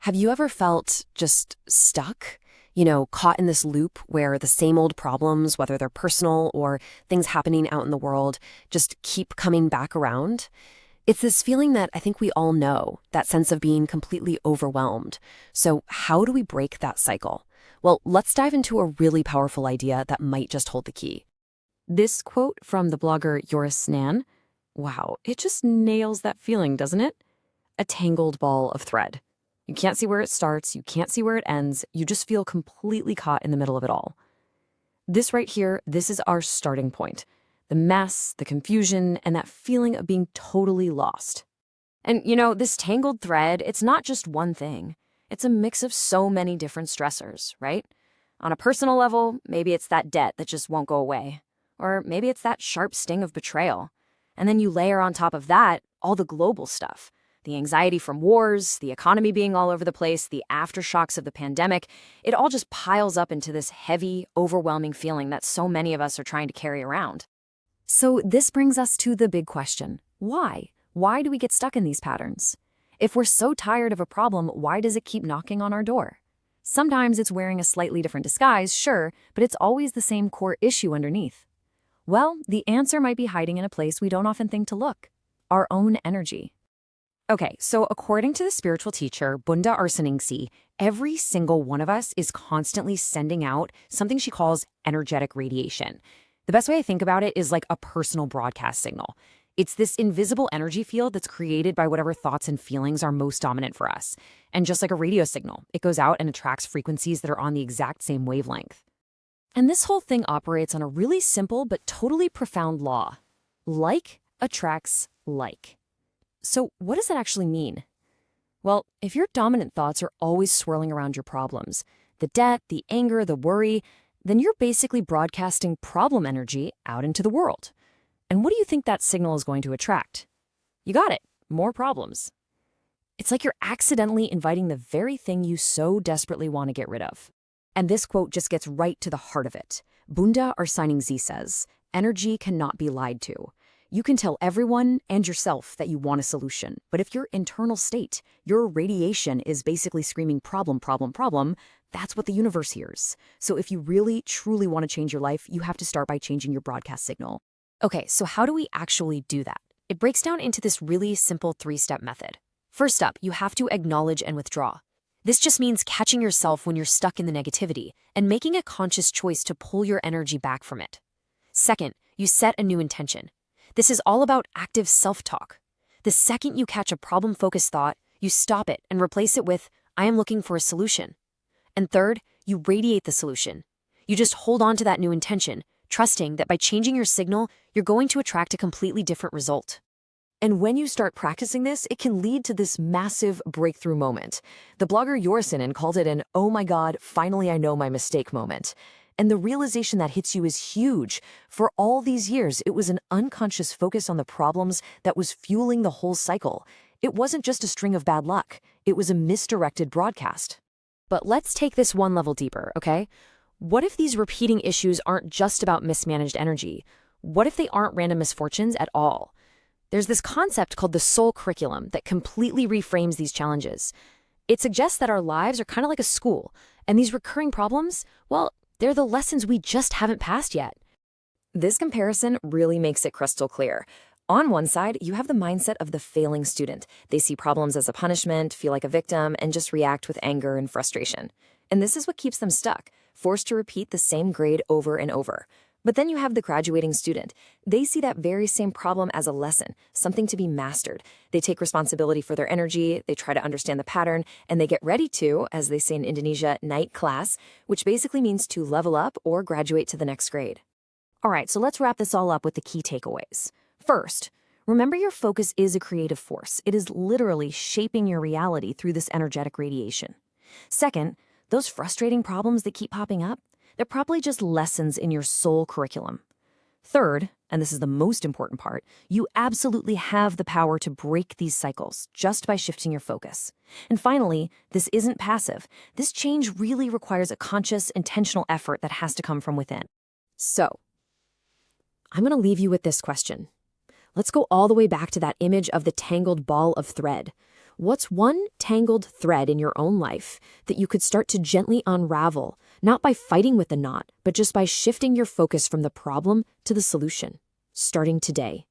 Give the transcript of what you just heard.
Have you ever felt just stuck? Caught in this loop where the same old problems, whether they're personal or things happening out in the world, just keep coming back around? It's this feeling that I think we all know, that sense of being completely overwhelmed. So how do we break that cycle? Well, let's dive into a really powerful idea that might just hold the key. This quote from the blogger Yoris Nan, wow, it just nails that feeling, doesn't it? A tangled ball of thread. You can't see where it starts, you can't see where it ends, you just feel completely caught in the middle of it all. This right here, this is our starting point. The mess, the confusion, and that feeling of being totally lost. And this tangled thread, it's not just one thing. It's a mix of so many different stressors, right? On a personal level, maybe it's that debt that just won't go away. Or maybe it's that sharp sting of betrayal. And then you layer on top of that all the global stuff. The anxiety from wars, the economy being all over the place, the aftershocks of the pandemic, it all just piles up into this heavy, overwhelming feeling that so many of us are trying to carry around. So this brings us to the big question. Why? Why do we get stuck in these patterns? If we're so tired of a problem, why does it keep knocking on our door? Sometimes it's wearing a slightly different disguise, sure, but it's always the same core issue underneath. Well, the answer might be hiding in a place we don't often think to look: our own energy. Okay, so according to the spiritual teacher, Bunda Arsaningsih, every single one of us is constantly sending out something she calls energetic radiation. The best way I think about it is like a personal broadcast signal. It's this invisible energy field that's created by whatever thoughts and feelings are most dominant for us. And just like a radio signal, it goes out and attracts frequencies that are on the exact same wavelength. And this whole thing operates on a really simple but totally profound law. Like attracts like. So what does that actually mean? Well, if your dominant thoughts are always swirling around your problems, the debt, the anger, the worry, then you're basically broadcasting problem energy out into the world. And what do you think that signal is going to attract? You got it, more problems. It's like you're accidentally inviting the very thing you so desperately want to get rid of. And this quote just gets right to the heart of it. Bunda Arsaningsih says, "Energy cannot be lied to. You can tell everyone and yourself that you want a solution, but if your internal state, your radiation is basically screaming problem, problem, problem, that's what the universe hears. So if you really, truly want to change your life, you have to start by changing your broadcast signal." Okay, so how do we actually do that? It breaks down into this really simple 3-step method. First up, you have to acknowledge and withdraw. This just means catching yourself when you're stuck in the negativity and making a conscious choice to pull your energy back from it. Second, you set a new intention. This is all about active self-talk. The second you catch a problem-focused thought, you stop it and replace it with, "I am looking for a solution." And third, you radiate the solution. You just hold on to that new intention, trusting that by changing your signal, you're going to attract a completely different result. And when you start practicing this, it can lead to this massive breakthrough moment. The blogger Yoris Nan called it an "oh my god, finally I know my mistake" moment. And the realization that hits you is huge. For all these years, it was an unconscious focus on the problems that was fueling the whole cycle. It wasn't just a string of bad luck. It was a misdirected broadcast. But let's take this one level deeper, okay? What if these repeating issues aren't just about mismanaged energy? What if they aren't random misfortunes at all? There's this concept called the soul curriculum that completely reframes these challenges. It suggests that our lives are kind of like a school, and these recurring problems, well, they're the lessons we just haven't passed yet. This comparison really makes it crystal clear. On one side, you have the mindset of the failing student. They see problems as a punishment, feel like a victim, and just react with anger and frustration. And this is what keeps them stuck, forced to repeat the same grade over and over. But then you have the graduating student. They see that very same problem as a lesson, something to be mastered. They take responsibility for their energy, they try to understand the pattern, and they get ready to, as they say in Indonesia, naik kelas, which basically means to level up or graduate to the next grade. All right, so let's wrap this all up with the key takeaways. First, remember your focus is a creative force. It is literally shaping your reality through this energetic radiation. Second, those frustrating problems that keep popping up, they're probably just lessons in your soul curriculum. Third, and this is the most important part, you absolutely have the power to break these cycles just by shifting your focus. And finally, this isn't passive. This change really requires a conscious, intentional effort that has to come from within. So, I'm going to leave you with this question. Let's go all the way back to that image of the tangled ball of thread. What's one tangled thread in your own life that you could start to gently unravel, not by fighting with the knot, but just by shifting your focus from the problem to the solution? Starting today.